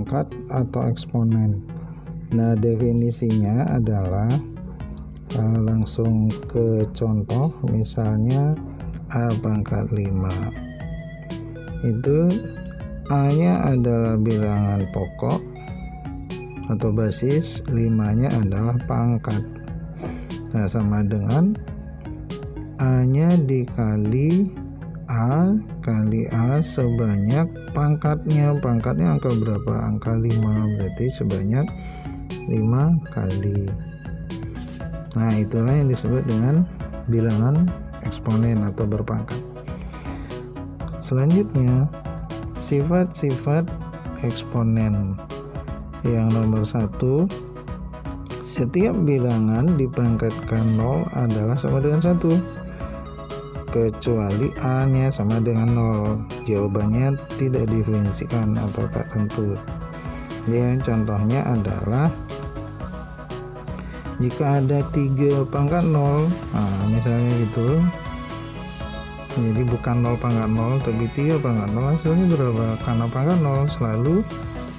pangkat atau eksponen. Nah, definisinya adalah langsung ke contoh, misalnya A pangkat 5. Itu A-nya adalah bilangan pokok atau basis, 5-nya adalah pangkat. Nah, sama dengan A-nya dikali A kali A sebanyak pangkatnya. Pangkatnya angka berapa? Angka 5, berarti sebanyak 5 kali. Nah, itulah yang disebut dengan bilangan eksponen atau berpangkat. Selanjutnya, sifat-sifat eksponen. Yang nomor 1, setiap bilangan dipangkatkan 0 adalah sama dengan 1 kecuali A-nya sama dengan 0. Jawabannya tidak didefinisikan atau tak tentu. Ya, contohnya adalah jika ada 3 pangkat 0, nah misalnya gitu, jadi bukan 0 pangkat 0 tapi 3 pangkat 0, hasilnya berapa? Karena pangkat 0 selalu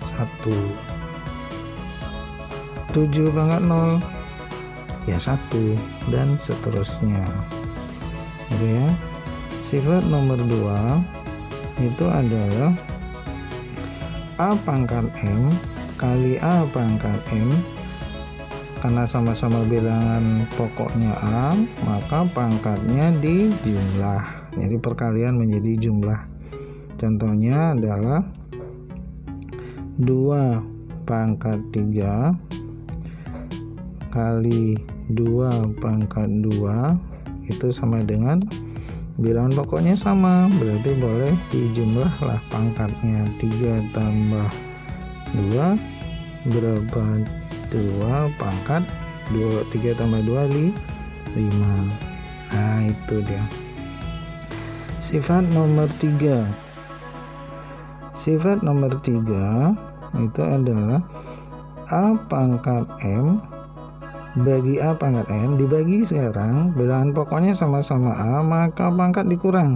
1. 7 pangkat 0 ya 1, dan seterusnya. Gitu ya. Sifat nomor 2 itu adalah A pangkat M kali A pangkat M. Karena sama-sama bilangan pokoknya A, maka pangkatnya dijumlah. Jadi perkalian menjadi jumlah. Contohnya adalah 2 pangkat 3 kali 2 pangkat 2 itu sama dengan bilangan pokoknya sama, berarti boleh dijumlahlah pangkatnya. 3 tambah 2 berapa? 2 pangkat 3 tambah 2 5. Nah, itu dia. Sifat nomor 3. Sifat nomor 3 itu adalah A pangkat M bagi A pangkat M dibagi sekarang bilangan pokoknya sama-sama A, maka pangkat dikurang.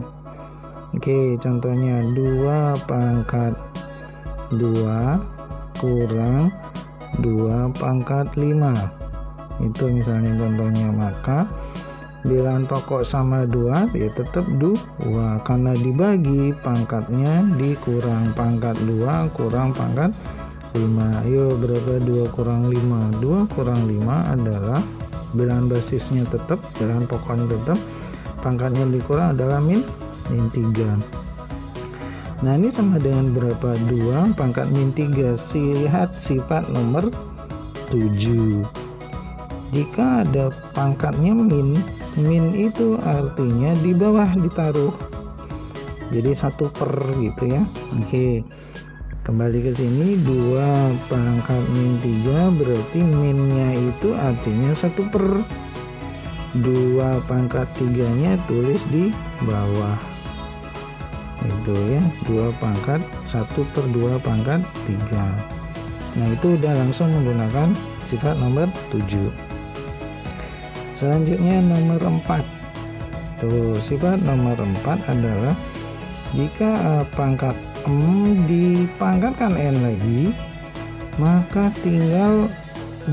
Oke, contohnya 2 pangkat 2 kurang 2 pangkat 5. Itu misalnya contohnya, maka bilangan pokok sama 2 ya tetap 2, karena dibagi pangkatnya dikurang. Pangkat 2 kurang pangkat 5. Ayo, berapa 2 kurang 5? 2 kurang 5 adalah bilangan basisnya tetap, bilangan pokoknya tetap, pangkatnya dikurang adalah min 3. Nah, ini sama dengan berapa? 2 pangkat min 3. Lihat sifat nomor 7. Jika ada pangkatnya min itu artinya di bawah ditaruh, jadi 1 per gitu ya. Oke, kembali ke sini, 2 pangkat min 3 berarti minnya itu artinya 1 per 2 pangkat 3 nya tulis di bawah itu ya, 2 pangkat 1 per 2 pangkat 3. Nah, itu udah langsung menggunakan sifat nomor 7. Selanjutnya nomor 4. Tuh, sifat nomor 4 adalah jika pangkat M dipangkatkan N lagi, maka tinggal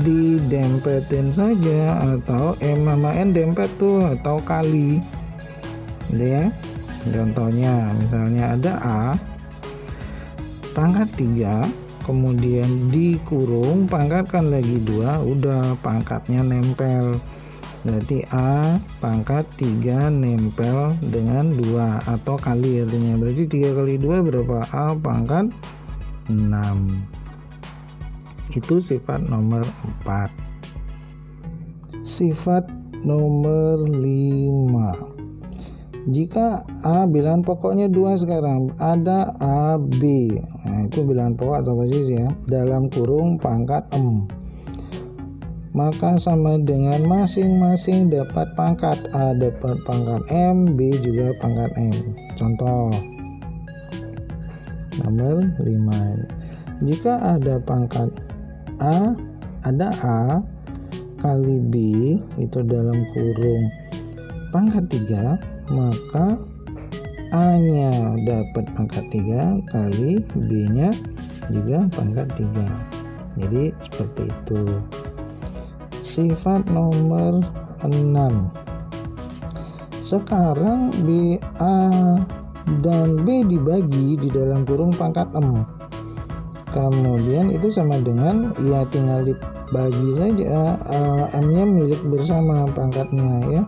didempetin saja, atau M sama N dempet tuh atau kali. Gitu ya. Contohnya misalnya ada A pangkat 3 kemudian dikurung pangkatkan lagi 2, udah pangkatnya nempel. Berarti A pangkat 3 nempel dengan 2 atau kali artinya. Berarti 3 kali 2 berapa? A pangkat 6. Itu sifat nomor 4. Sifat nomor 5. Jika A bilangan pokoknya 2 sekarang, ada A, B. Nah, itu bilangan pokok atau basis ya. Dalam kurung pangkat M. Maka sama dengan masing-masing dapat pangkat. A dapat pangkat M, B juga pangkat M. Contoh nomor 5. Jika ada pangkat A, ada A kali B itu dalam kurung pangkat 3, maka A-nya dapat pangkat 3 kali B-nya juga pangkat 3. Jadi seperti itu. Sifat nomor 6. Sekarang A dan B dibagi di dalam kurung pangkat M. Kemudian itu sama dengan ya tinggal dibagi saja, M-nya milik bersama pangkatnya ya.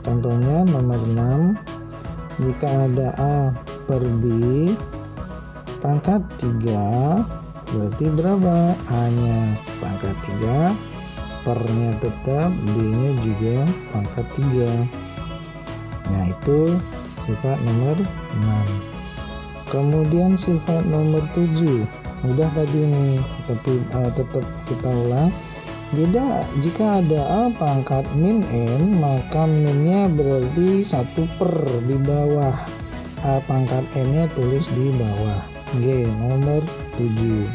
Contohnya nomor 6, jika ada A per B pangkat 3, berarti berapa? A-nya pangkat 3, per-nya tetap, B-nya juga pangkat 3. Nah itu sifat nomor 6. Kemudian sifat nomor 7, udah tadi nih, tapi tetap kita ulang. Jika ada A pangkat min N, maka min-nya berarti 1 per di bawah. A pangkat N-nya tulis di bawah. Oke, nomor 7.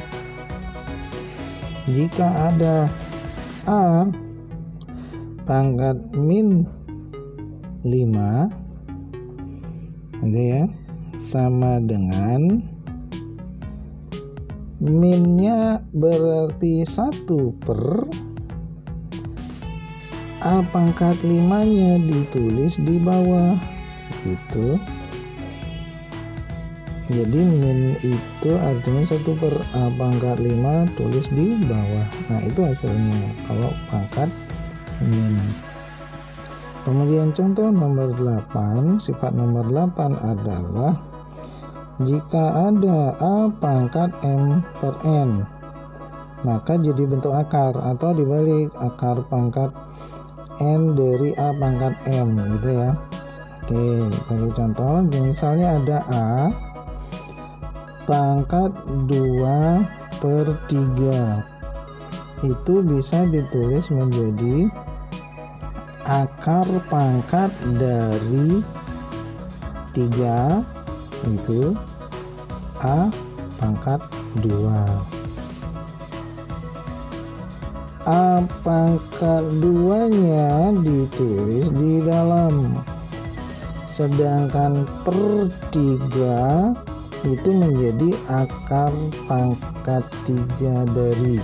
Jika ada A pangkat min 5, gitu ya, sama dengan min-nya berarti 1 per A pangkat 5-nya ditulis di bawah gitu. Jadi min itu artinya 1 per A pangkat 5 tulis di bawah. Nah itu hasilnya kalau pangkat min. Kemudian contoh nomor 8, sifat nomor 8 adalah jika ada A pangkat M per N, maka jadi bentuk akar, atau dibalik, akar pangkat N dari A pangkat M gitu ya. Oke, bagi contoh, misalnya ada A pangkat 2 per 3, itu bisa ditulis menjadi akar pangkat dari 3 itu A pangkat 2. A pangkat 2-nya ditulis di dalam, sedangkan per 3 itu menjadi akar pangkat 3 dari.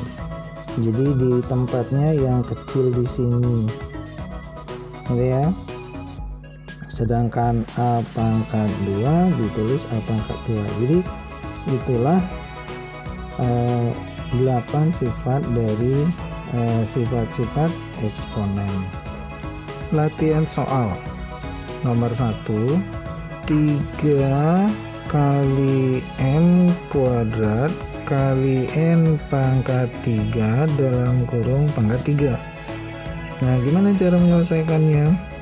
Jadi di tempatnya yang kecil di sini, gitu ya. Sedangkan A pangkat 2 ditulis A pangkat 2. Jadi itulah 8 sifat dari sifat-sifat eksponen. Latihan soal nomor 1, 3 kali N kuadrat kali N pangkat 3 dalam kurung pangkat 3. Nah gimana cara menyelesaikannya?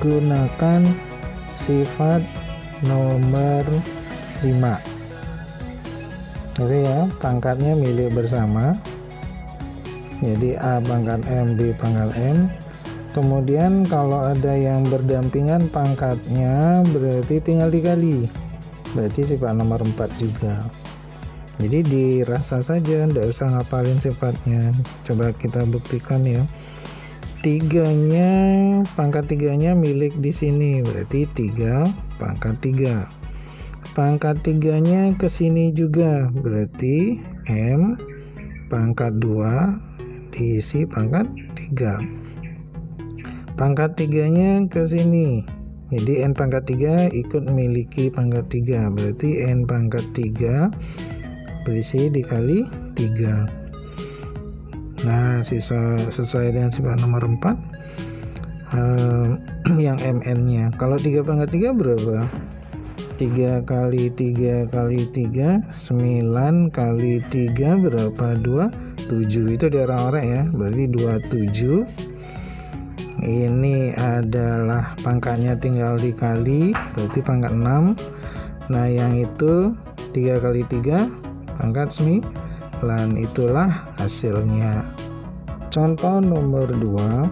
Gunakan sifat nomor 5. Jadi ya, pangkatnya milik bersama. Jadi A pangkat M, B pangkat M. Kemudian kalau ada yang berdampingan pangkatnya, berarti tinggal dikali. Berarti sifat nomor 4 juga. Jadi dirasa saja, tidak usah ngapalin sifatnya. Coba kita buktikan ya. Pangkat 3-nya milik di sini, berarti 3 pangkat 3. Pangkat 3-nya ke sini juga, berarti M pangkat 2 diisi pangkat 3. Pangkat 3-nya ke sini, jadi N pangkat 3 ikut memiliki pangkat 3, berarti N pangkat 3 berisi dikali 3. Nah sesuai dengan sifat nomor 4, yang MN-nya. Kalau 3 pangkat 3 berapa? 3 kali 3 kali 3, 9 kali 3 berapa? 27. Itu di orang-orang ya, berarti 27. Ini adalah pangkatnya tinggal dikali, berarti pangkat 6. Nah yang itu 3 kali 3 pangkat 9, itulah hasilnya. Contoh nomor 2,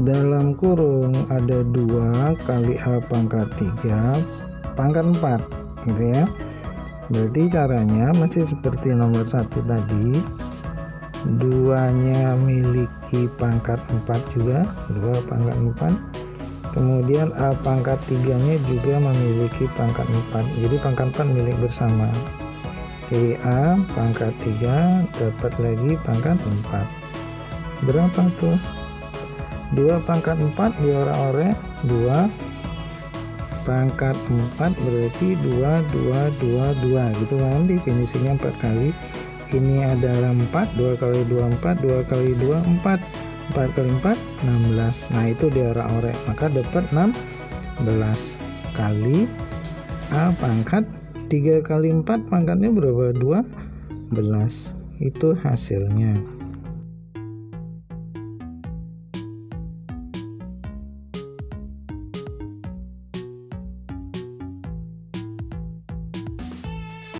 dalam kurung ada 2 kali A pangkat 3 pangkat 4 gitu ya. Berarti caranya masih seperti nomor 1 tadi, 2-nya miliki pangkat 4 juga, 2 pangkat 4. Kemudian A pangkat 3-nya juga memiliki pangkat 4. Jadi pangkat 4 milik bersama. Jadi A pangkat 3 dapat lagi pangkat 4. Berapa tuh? 2 pangkat 4 diorek-orek 2 pangkat 4 berarti 2 gitu kan, definisinya 4 kali. Ini adalah 4, 2 kali 2 4, 2 kali 2 4, 4 kali 4 16. Nah itu diorek-orek, maka dapat 16 kali A pangkat 3 kali 4 pangkatnya berapa? 12. Itu hasilnya.